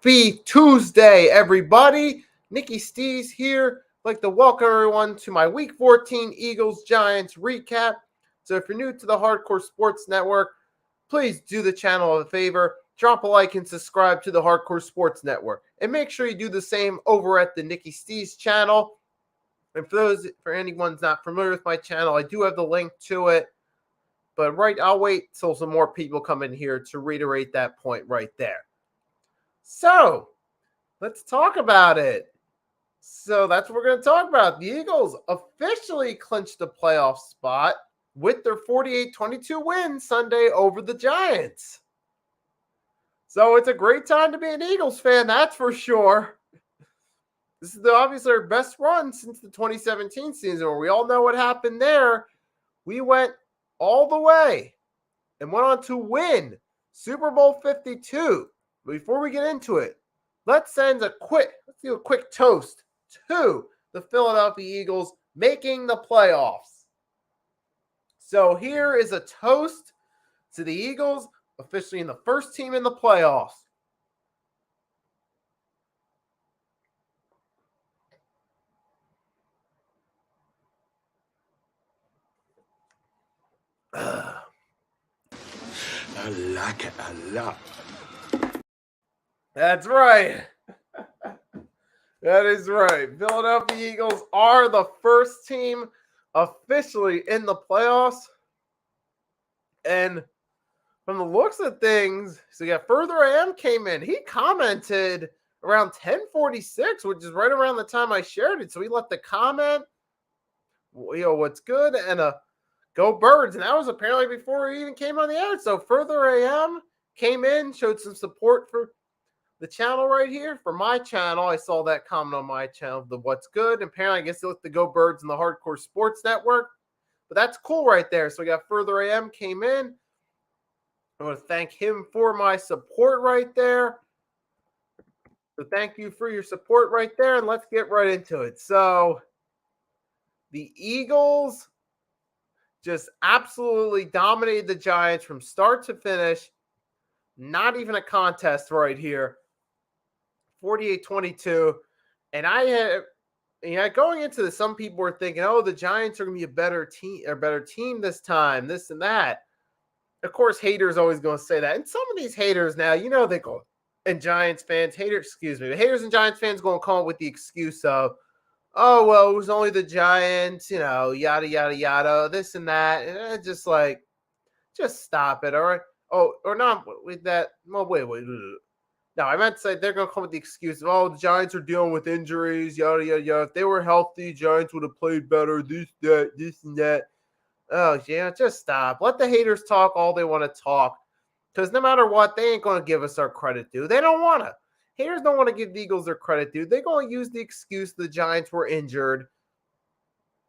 Happy Tuesday, everybody. Nicky Stees here. I'd like to welcome everyone to my Week 14 Eagles-Giants recap. So if you're new to the Hardcore Sports Network, please do the channel a favor. Drop a like and subscribe to the Hardcore Sports Network. And make sure you do the same over at the Nicky Stees channel. And for anyone's not familiar with my channel, I do have the link to it. But I'll wait till some more people come in here to reiterate that point right there. So, let's talk about it. So, that's what we're going to talk about. The Eagles officially clinched the playoff spot with their 48-22 win Sunday over the Giants. So, it's a great time to be an Eagles fan, that's for sure. This is obviously our best run since the 2017 season, where we all know what happened there. We went all the way and went on to win Super Bowl 52. Before we get into it, let's do a quick toast to the Philadelphia Eagles making the playoffs. So here is a toast to the Eagles officially in the first team in the playoffs. I like it a lot. That's right. That is right. Philadelphia Eagles are the first team officially in the playoffs. And from the looks of things, so yeah, Further AM came in. He commented around 10:46, which is right around the time I shared it. So he left a comment, what's good, and a go Birds. And that was apparently before he even came on the air. So Further AM came in, showed some support for the channel right here. For my channel, I saw that comment on my channel, the what's good. And apparently, I guess they looked the Go Birds and the Hardcore Sports Network. But that's cool right there. So we got Further AM came in. I want to thank him for my support right there. So thank you for your support right there. And let's get right into it. So the Eagles just absolutely dominated the Giants from start to finish. Not even a contest right here. 48-22. And I had, going into this, some people were thinking, oh, the Giants are going to be a better team this time, this and that. Of course, haters always going to say that. And some of these haters now, they go, and Giants fans, haters and Giants fans going to come up with the excuse of, oh, well, it was only the Giants, yada, yada, yada, this and that. And just stop it, all right? Oh, or not with that. Well, wait. No, I meant to say they're going to come with the excuse of, oh, the Giants are dealing with injuries, yada, yada, yada. If they were healthy, Giants would have played better, this, and that. Oh, yeah, just stop. Let the haters talk all they want to talk. Because no matter what, they ain't going to give us our credit due. They don't want to. Haters don't want to give the Eagles their credit due. They're going to use the excuse the Giants were injured.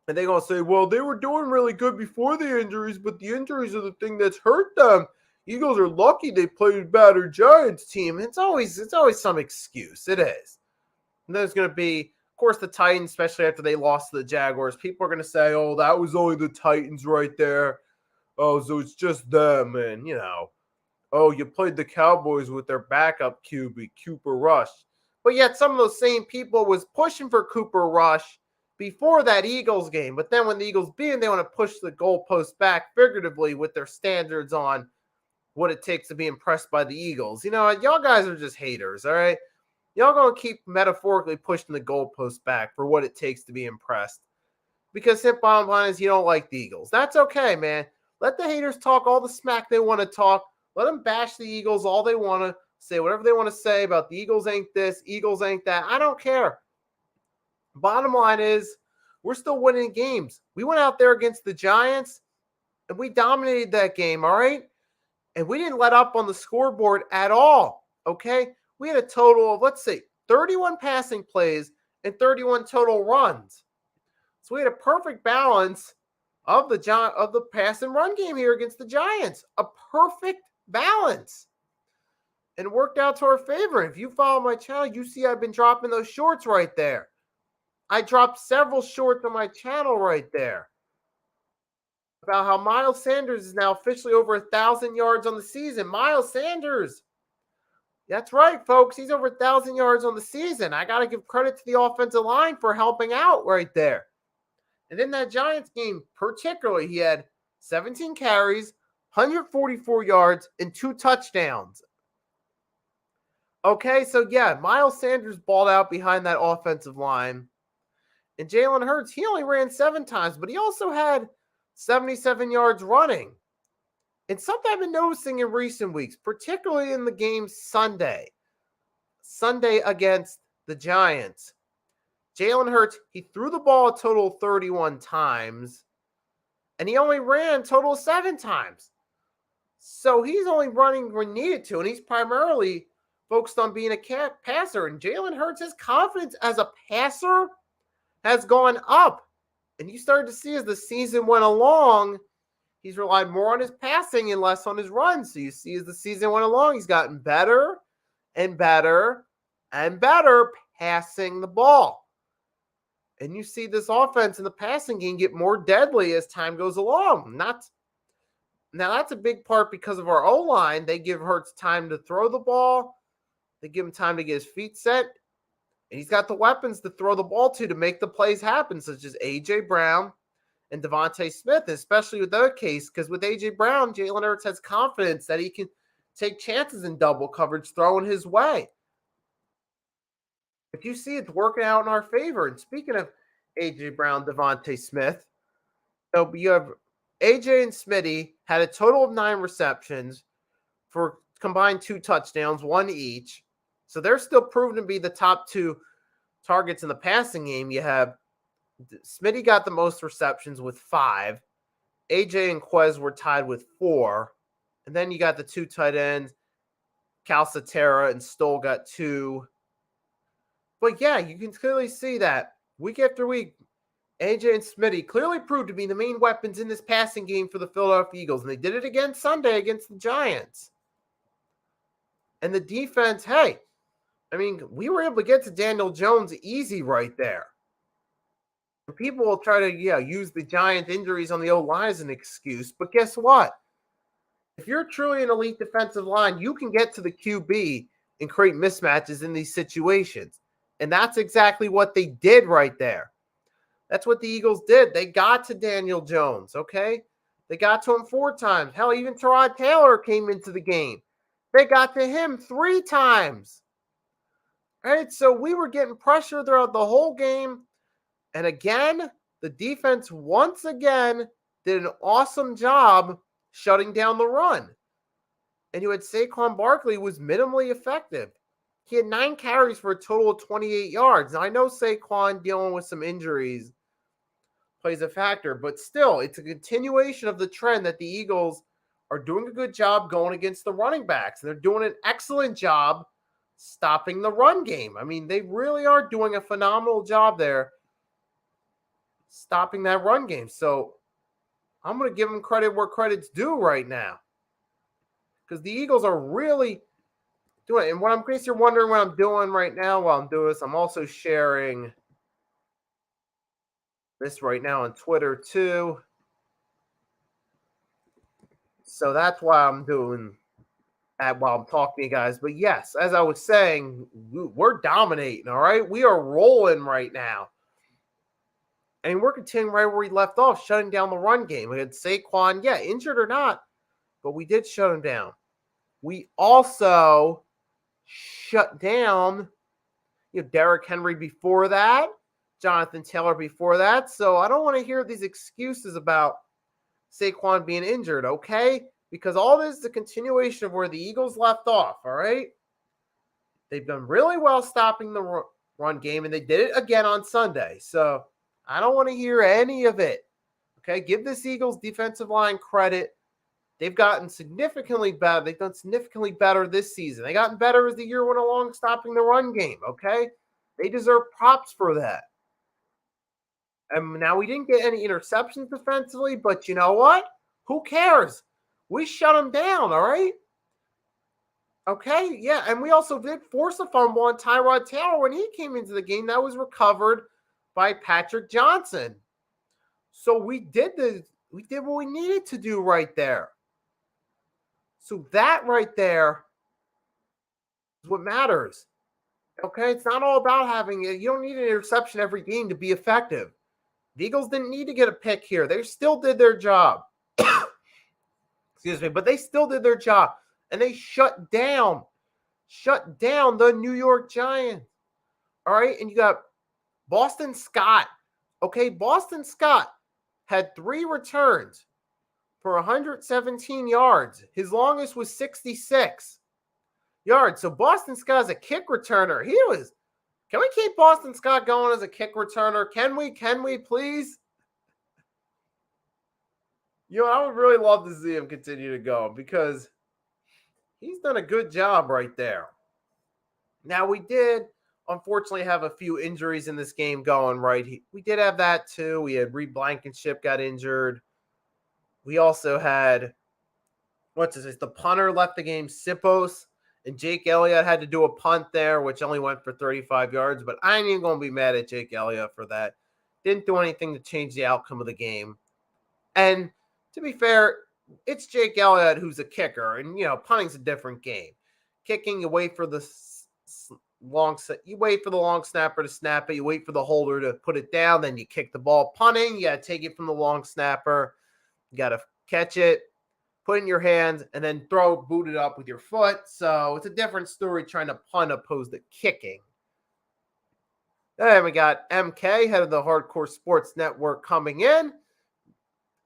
And they're going to say, well, they were doing really good before the injuries, but the injuries are the thing that's hurt them. Eagles are lucky they played a better Giants team. It's always some excuse. It is. And there's going to be, of course, the Titans, especially after they lost to the Jaguars. People are going to say, oh, that was only the Titans right there. Oh, so it's just them. And, oh, you played the Cowboys with their backup QB, Cooper Rush. But yet some of those same people was pushing for Cooper Rush before that Eagles game. But then when the Eagles beat them, they want to push the goalpost back figuratively with their standards on what it takes to be impressed by the Eagles. Y'all guys are just haters, all right? Y'all going to keep metaphorically pushing the goalpost back for what it takes to be impressed. Because the bottom line is you don't like the Eagles. That's okay, man. Let the haters talk all the smack they want to talk. Let them bash the Eagles all they want to, say whatever they want to say about the Eagles ain't this, Eagles ain't that. I don't care. Bottom line is we're still winning games. We went out there against the Giants, and we dominated that game, all right? And we didn't let up on the scoreboard at all, okay? We had a total of, let's say, 31 passing plays and 31 total runs. So we had a perfect balance of the pass and run game here against the Giants. A perfect balance. And it worked out to our favor. If you follow my channel, you see I've been dropping those shorts right there. I dropped several shorts on my channel right there about how Miles Sanders is now officially over 1,000 yards on the season. Miles Sanders, That's right, folks. He's over 1,000 yards on the season. I got to give credit to the offensive line for helping out right there. And in that Giants game, particularly, he had 17 carries, 144 yards, and 2 touchdowns. Okay, so yeah, Miles Sanders balled out behind that offensive line. And Jalen Hurts, he only ran 7 times, but he also had 77 yards running. And something I've been noticing in recent weeks, particularly in the game Sunday against the Giants, Jalen Hurts, he threw the ball a total of 31 times, and he only ran a total of 7 times. So he's only running when needed to, and he's primarily focused on being a passer. And Jalen Hurts' his confidence as a passer has gone up. And you started to see as the season went along, he's relied more on his passing and less on his runs. So you see as the season went along, he's gotten better and better and better passing the ball. And you see this offense in the passing game get more deadly as time goes along. Now, that's a big part because of our O-line. They give Hurts time to throw the ball. They give him time to get his feet set. And he's got the weapons to throw the ball to make the plays happen, such as A.J. Brown and Devontae Smith, especially with their case, because with A.J. Brown, Jalen Hurts has confidence that he can take chances in double coverage thrown his way. But you see it's working out in our favor. And speaking of A.J. Brown, Devontae Smith, so you have A.J. and Smitty had a total of 9 receptions for combined 2 touchdowns, 1 each. So they're still proven to be the top 2 targets in the passing game. You have Smitty got the most receptions with 5. AJ and Quez were tied with 4. And then you got the 2 tight ends, Calcaterra and Stoll got 2. But yeah, you can clearly see that week after week, AJ and Smitty clearly proved to be the main weapons in this passing game for the Philadelphia Eagles. And they did it again Sunday against the Giants. And the defense, hey, I mean, we were able to get to Daniel Jones easy right there. And people will try to, use the Giant injuries on the O-line as an excuse. But guess what? If you're truly an elite defensive line, you can get to the QB and create mismatches in these situations. And that's exactly what they did right there. That's what the Eagles did. They got to Daniel Jones, okay? They got to him 4 times. Hell, even Tyrod Taylor came into the game. They got to him 3 times. All right, so we were getting pressure throughout the whole game. And again, the defense once again did an awesome job shutting down the run. And you had Saquon Barkley was minimally effective. He had 9 carries for a total of 28 yards. Now, I know Saquon dealing with some injuries plays a factor, but still, it's a continuation of the trend that the Eagles are doing a good job going against the running backs. They're doing an excellent job stopping the run game. I mean, they really are doing a phenomenal job there stopping that run game. So I'm going to give them credit where credit's due right now, because the Eagles are really doing it. And in case you're wondering what I'm doing right now while I'm doing this, I'm also sharing this right now on Twitter too. So that's why I'm doing that while I'm talking to you guys. But yes, as I was saying, we're dominating, all right? We are rolling right now. And we're continuing right where we left off, shutting down the run game. We had Saquon, injured or not, but we did shut him down. We also shut down, Derrick Henry before that, Jonathan Taylor before that. So I don't want to hear these excuses about Saquon being injured, okay? Because all this is a continuation of where the Eagles left off, all right? They've done really well stopping the run game, and they did it again on Sunday. So I don't want to hear any of it, okay? Give this Eagles defensive line credit. They've gotten significantly better. They've done significantly better this season. They gotten better as the year went along stopping the run game, okay? They deserve props for that. And now we didn't get any interceptions defensively, but you know what? Who cares? We shut them down, all right? Okay, yeah, and we also did force a fumble on Tyrod Taylor when he came into the game. That was recovered by Patrick Johnson. So we did what we needed to do right there. So that right there is what matters. Okay, it's not all about having it. You don't need an interception every game to be effective. The Eagles didn't need to get a pick here. They still did their job. Excuse me, but they still did their job. And they shut down the New York Giants. All right, and you got Boston Scott. Okay, Boston Scott had 3 returns for 117 yards. His longest was 66 yards. So Boston Scott is a kick returner. Can we keep Boston Scott going as a kick returner? Can we please? I would really love to see him continue to go because he's done a good job right there. Now, we did, unfortunately, have a few injuries in this game going, right? We did have that, too. We had Reed Blankenship got injured. We also had, the punter left the game, Sipos, and Jake Elliott had to do a punt there, which only went for 35 yards. But I ain't even going to be mad at Jake Elliott for that. Didn't do anything to change the outcome of the game. And to be fair, it's Jake Elliott who's a kicker, and punting's a different game. Kicking, you wait for the long snapper to snap it, you wait for the holder to put it down, then you kick the ball. Punting, you got to take it from the long snapper, you got to catch it, put it in your hands, and then boot it up with your foot. So it's a different story trying to punt opposed to kicking. Then we got MK, head of the Hardcore Sports Network, coming in.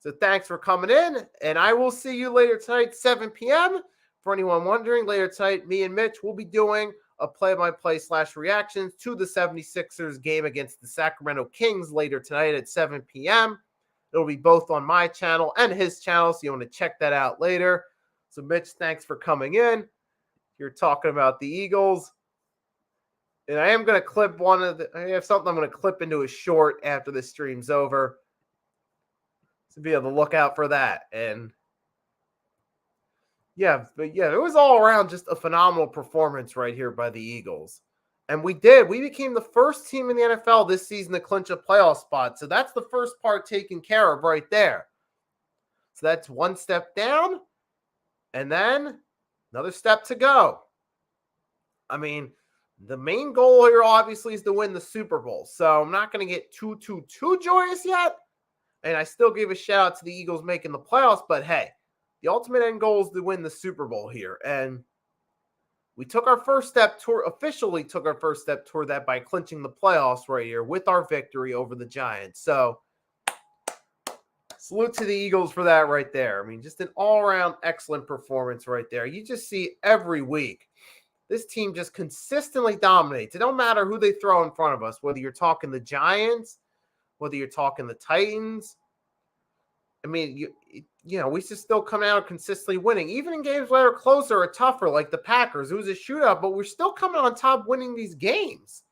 So thanks for coming in, and I will see you later tonight, 7 p.m. For anyone wondering, later tonight, me and Mitch will be doing a play-by-play / reactions to the 76ers game against the Sacramento Kings later tonight at 7 p.m. It'll be both on my channel and his channel, so you want to check that out later. So, Mitch, thanks for coming in. You're talking about the Eagles. And I am going to clip I have something I'm going to clip into a short after the stream's over. To be able to look out for that. And it was all around just a phenomenal performance right here by the Eagles. And we became the first team in the NFL this season to clinch a playoff spot. So that's the first part taken care of right there. So that's one step down, and then another step to go. I mean, the main goal here obviously is to win the Super Bowl. So I'm not going to get too joyous yet. And I still give a shout out to the Eagles making the playoffs. But hey, the ultimate end goal is to win the Super Bowl here. And we officially took our first step toward that by clinching the playoffs right here with our victory over the Giants. So salute to the Eagles for that right there. I mean, just an all-around excellent performance right there. You just see every week this team just consistently dominates. It don't matter who they throw in front of us, whether you're talking the Giants, whether you're talking the Titans. I mean, we just still come out consistently winning. Even in games that are closer or tougher, like the Packers, it was a shootout, but we're still coming on top winning these games.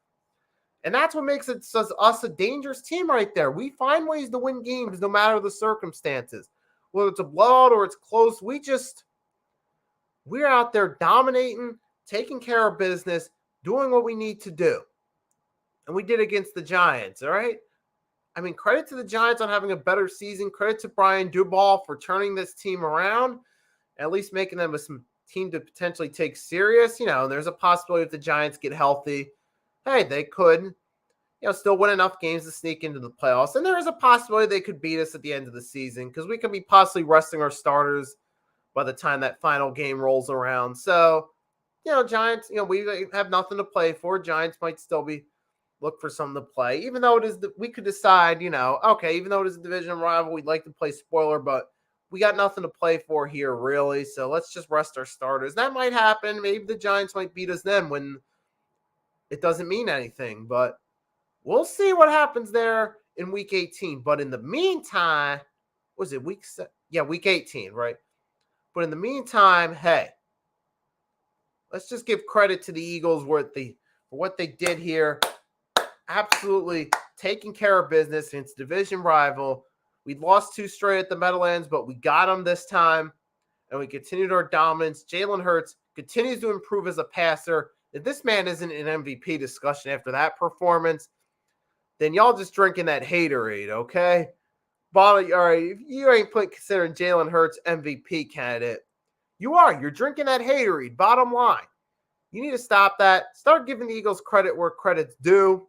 And that's what makes us a dangerous team right there. We find ways to win games no matter the circumstances. Whether it's a blowout or it's close, we're out there dominating, taking care of business, doing what we need to do. And we did against the Giants, all right? I mean, credit to the Giants on having a better season. Credit to Brian Dubal for turning this team around, at least making them a team to potentially take serious. There's a possibility if the Giants get healthy, hey, they could, still win enough games to sneak into the playoffs. And there is a possibility they could beat us at the end of the season because we could be possibly resting our starters by the time that final game rolls around. So, Giants, we have nothing to play for. Giants might still look for something to play, even though we could decide, okay, even though it is a division rival, we'd like to play spoiler, but we got nothing to play for here, really. So let's just rest our starters. That might happen. Maybe the Giants might beat us then when it doesn't mean anything, but we'll see what happens there in week 18. But in the meantime, was it week 18, right? But in the meantime, hey, let's just give credit to the Eagles for what they did here. Absolutely taking care of business against division rival. We lost 2 straight at the Meadowlands, but we got them this time, and we continued our dominance. Jalen Hurts continues to improve as a passer. If this man isn't an MVP discussion after that performance, then y'all just drinking that haterade, okay? All right, if you ain't considering Jalen Hurts MVP candidate, you are. You're drinking that haterade, bottom line. You need to stop that. Start giving the Eagles credit where credit's due,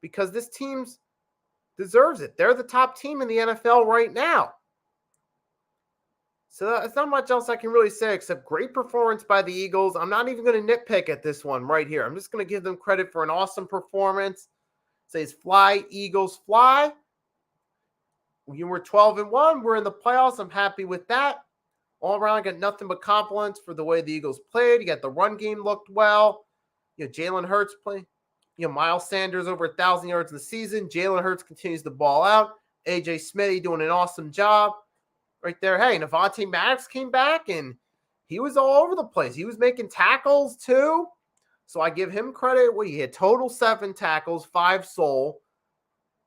because this team deserves it. They're the top team in the NFL right now. So that's not much else I can really say except great performance by the Eagles. I'm not even going to nitpick at this one right here. I'm just going to give them credit for an awesome performance. It says fly, Eagles, fly. We were 12-1. We're in the playoffs. I'm happy with that. All around, I got nothing but compliments for the way the Eagles played. You got the run game looked well. Jalen Hurts playing. Miles Sanders over 1,000 yards in the season. Jalen Hurts continues to ball out. A.J. Smitty doing an awesome job right there. Hey, Devontae Maddox came back, and he was all over the place. He was making tackles, too. So I give him credit. He had total 7 tackles, 5 sole.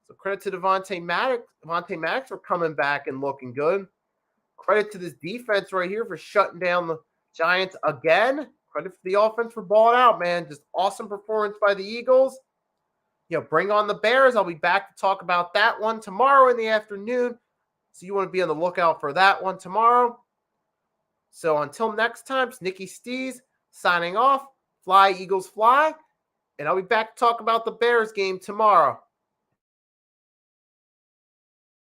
So credit to Devontae Maddox. Devontae Maddox for coming back and looking good. Credit to this defense right here for shutting down the Giants again. Credit for the offense for balling out, man. Just awesome performance by the Eagles. Bring on the Bears. I'll be back to talk about that one tomorrow in the afternoon. So you want to be on the lookout for that one tomorrow. So until next time, it's Nicky Stees signing off. Fly, Eagles, fly. And I'll be back to talk about the Bears game tomorrow.